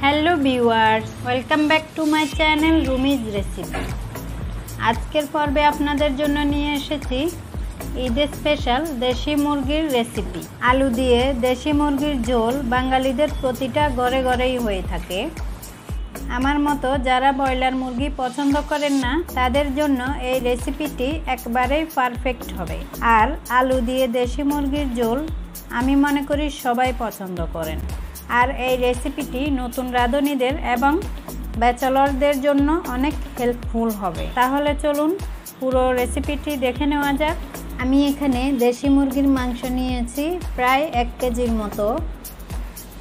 Hello viewers, welcome back to my channel Rumi's recipe. আজকের পর্বে আপনাদের জন্য নিয়ে এসেছি ঈদের স্পেশাল দেশি মুরগির রেসিপি। আলু দিয়ে দেশি মুরগির ঝোল বাঙালিদের প্রতিটা ঘরে ঘরেই হয়ে থাকে। আমার মতো যারা ব্রয়লার মুরগি পছন্দ করেন না তাদের জন্য এই রেসিপিটি একবারেই পারফেক্ট হবে। আর আলু দিয়ে দেশি মুরগির ঝোল আমি মনে করি সবাই পছন্দ করেন। আর এই রেসিপিটি নতুন রাঁধুনিদের এবং ব্যাচেলরদের জন্য অনেক হেল্পফুল হবে। তাহলে চলুন পুরো রেসিপিটি দেখে নেওয়া যাক। আমি এখানে দেশি মুরগির মাংস নিয়েছি প্রায় 1 কেজির মতো।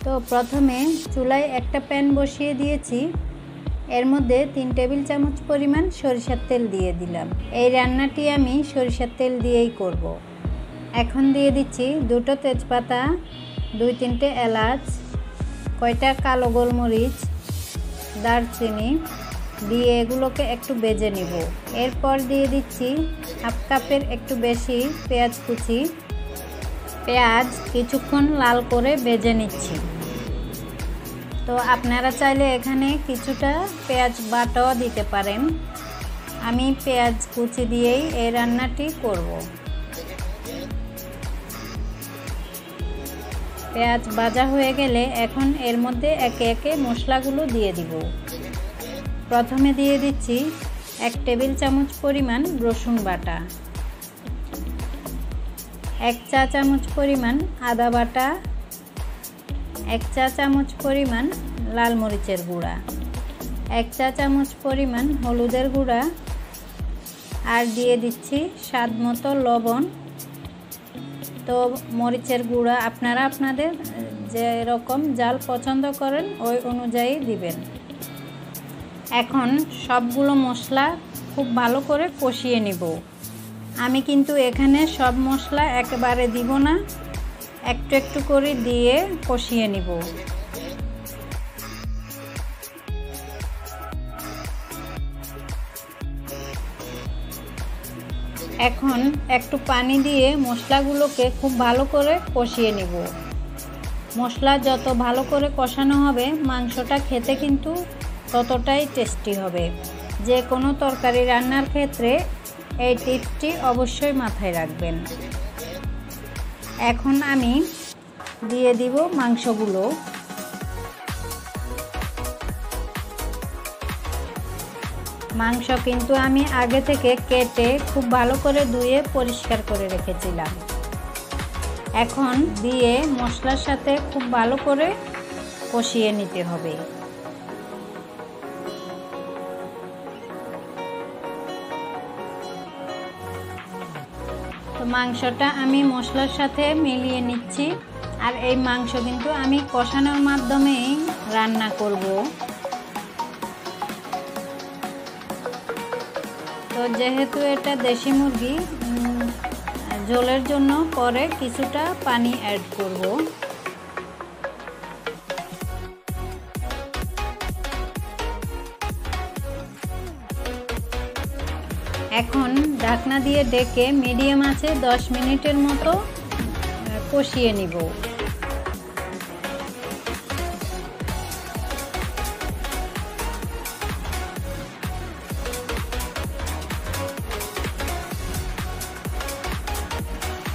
তো প্রথমে চুলায় একটা প্যান বসিয়ে দিয়েছি, এর মধ্যে 3 টেবিল চামচ পরিমাণ সরিষার তেল দিয়ে দিলাম। এই রান্নাটি আমি সরিষার তেল দিয়েই করব। এখন দিয়ে দিচ্ছি 2টো তেজপাতা, 2-3টে এলাচ, কয়টা কালো গোলমরিচ, দারচিনি দিয়ে এগুলোকে একটু ভেজে নিব। এরপর দিয়ে দিচ্ছি 1/2 কাপের একটু বেশি পেঁয়াজ কুচি। পেঁয়াজ কিছুক্ষণ লাল করে ভেজে নিচ্ছি। তো আপনারা চাইলে এখানে কিছুটা পেঁয়াজ বাটাও দিতে পারেন। আমি পেঁয়াজ কুচি দিয়েই এই রান্নাটি করব। পেঁয়াজ ভাজা হয়ে গেলে এখন এর মধ্যে একে একে মশলাগুলো দিয়ে দিব। প্রথমে দিয়ে দিচ্ছি 1 টেবিল চামচ পরিমাণ রসুন বাটা, 1 চা চামচ পরিমাণ আদা বাটা, 1 চা চামচ পরিমাণ লাল মরিচের গুঁড়া, 1 চা চামচ পরিমাণ হলুদের গুঁড়া, আর দিয়ে দিচ্ছি স্বাদ মতো লবণ। তো মরিচের গুঁড়া আপনারা আপনাদের যেরকম ঝাল পছন্দ করেন ওই অনুযায়ী দিবেন। এখন সবগুলো মশলা খুব ভালো করে কষিয়ে নিব। আমি কিন্তু এখানে সব মশলা একেবারে দিব না, একটু একটু করে দিয়ে কষিয়ে নিব। এখন একটু পানি দিয়ে মশলাগুলোকে খুব ভালো করে কষিয়ে নিব। মশলা যত ভালো করে কষানো হবে মাংসটা খেতে কিন্তু ততটাই টেস্টি হবে। যে কোনো তরকারি রান্নার ক্ষেত্রে এই টিপসটি অবশ্যই মাথায় রাখবেন। এখন আমি দিয়ে দিব মাংসগুলো। মাংস কিন্তু আমি আগে থেকে কেটে খুব ভালো করে ধুয়ে পরিষ্কার করে রেখেছিলাম। এখন দিয়ে মশলার সাথে খুব ভালো করে কষিয়ে নিতে হবে। তো মাংসটা আমি মশলার সাথে মিলিয়ে নিচ্ছি। আর এই মাংস কিন্তু আমি কষানোর মাধ্যমেই রান্না করব। তো যেহেতু এটা দেশি মুরগি, ঝোলের জন্য পরে কিছুটা পানি অ্যাড করব। এখন ঢাকনা দিয়ে ঢেকে মিডিয়াম আঁচে 10 মিনিটের মতো কষিয়ে নিব।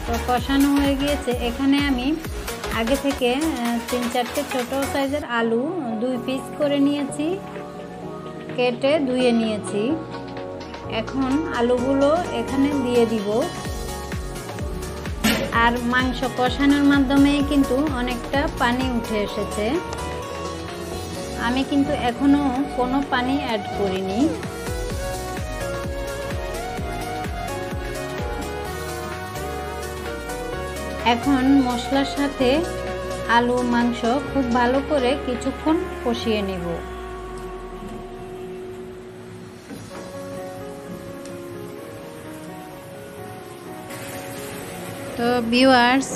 তো কষানো হয়ে গিয়েছে। এখানে আমি আগে থেকে 3-4টে ছোট সাইজের আলু 2 পিস করে নিয়েছি, কেটে ধুয়ে নিয়েছি। এখন আলুগুলো এখানে দিয়ে দিব। আর মাংস কষানোর মাধ্যমেই কিন্তু অনেকটা পানি উঠে এসেছে। আমি কিন্তু এখনো কোনো পানি অ্যাড করিনি। এখন মশলার সাথে আলু মাংস খুব ভালো করে কিছুক্ষণ কষিয়ে নিব। তো ভিউয়ার্স,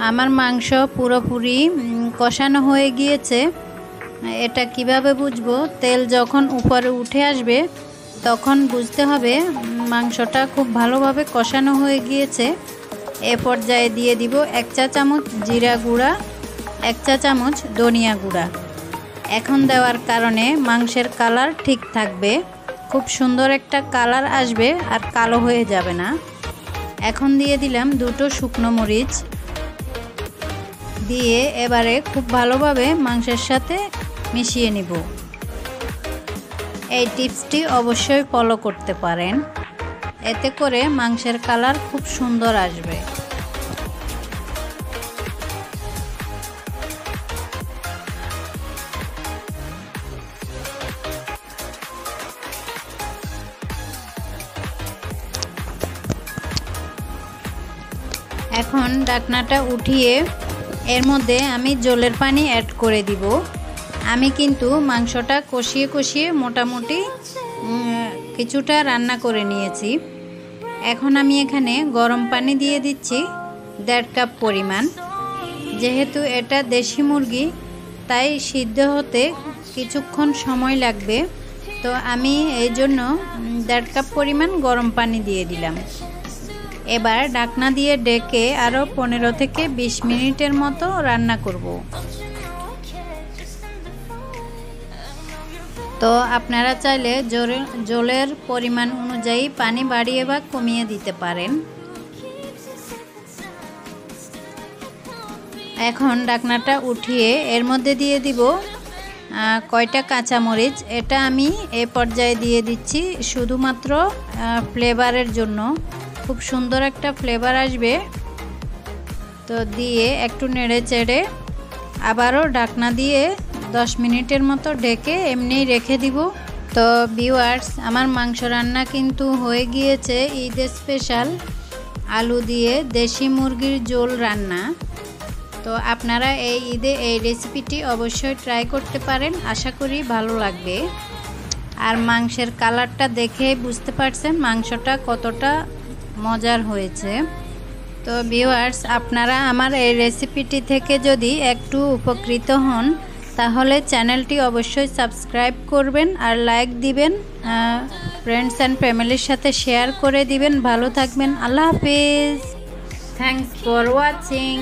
আমার মাংস পুরোপুরি কষানো হয়ে গিয়েছে। এটা কিভাবে বুঝবো? তেল যখন উপরে উঠে আসবে তখন বুঝতে হবে মাংসটা খুব ভালোভাবে কষানো হয়ে গিয়েছে। এ পর্যায়ে দিয়ে দিব 1 চা চামচ জিরা গুঁড়া, 1 চা চামচ ধনিয়া গুঁড়া। এখন দেওয়ার কারণে মাংসের কালার ঠিক থাকবে, খুব সুন্দর একটা কালার আসবে আর কালো হয়ে যাবে না। এখন দিয়ে দিলাম 2টো শুকনো মরিচ, দিয়ে এবারে খুব ভালোভাবে মাংসের সাথে মিশিয়ে নিব। এই টিপসটি অবশ্যই ফলো করতে পারেন, এতে করে মাংসের কালার খুব সুন্দর আসবে। এখন ঢাকনাটা উঠিয়ে এর মধ্যে আমি জলের পানি অ্যাড করে দিব। আমি কিন্তু মাংসটা কষিয়ে কষিয়ে মোটামুটি কিছুটা রান্না করে নিয়েছি। এখন আমি এখানে গরম পানি দিয়ে দিচ্ছি 1.5 কাপ পরিমাণ। যেহেতু এটা দেশি মুরগি, তাই সিদ্ধ হতে কিছুক্ষণ সময় লাগবে, তো আমি এই জন্য 1.5 কাপ পরিমাণ গরম পানি দিয়ে দিলাম। এবার ঢাকনা দিয়ে ঢেকে আরও 15 থেকে 20 মিনিটের মতো রান্না করব। তো আপনারা চাইলে জলের পরিমাণ অনুযায়ী পানি বাড়িয়ে বা কমিয়ে দিতে পারেন। এখন ঢাকনাটা উঠিয়ে এর মধ্যে দিয়ে দিব কয়টা কাঁচামরিচ। এটা আমি এই পর্যায়ে দিয়ে দিচ্ছি শুধুমাত্র ফ্লেভারের জন্য, খুব সুন্দর একটা ফ্লেভার আসবে। তো দিয়ে একটু নেড়ে চেড়ে আবারও ঢাকনা দিয়ে 10 মিনিটের মতো ঢেকে এমনিই রেখে দিব। তো ভিউয়ার্স, আমার মাংস রান্না কিন্তু হয়ে গিয়েছে ঈদের স্পেশাল আলু দিয়ে দেশি মুরগির ঝোল রান্না। তো আপনারা এই ঈদে এই রেসিপিটি অবশ্যই ট্রাই করতে পারেন, আশা করি ভালো লাগবে। আর মাংসের কালারটা দেখে বুঝতে পারছেন মাংসটা কতটা মজার হয়েছে। তো ভিউয়ার্স, আপনারা আমার এই রেসিপিটি থেকে যদি একটু উপকৃত হন, তাহলে চ্যানেলটি অবশ্যই সাবস্ক্রাইব করবেন আর লাইক দিবেন, ফ্রেন্ডস অ্যান্ড ফ্যামিলির সাথে শেয়ার করে দিবেন। ভালো থাকবেন, আল্লাহ হাফেজ। Thanks for watching.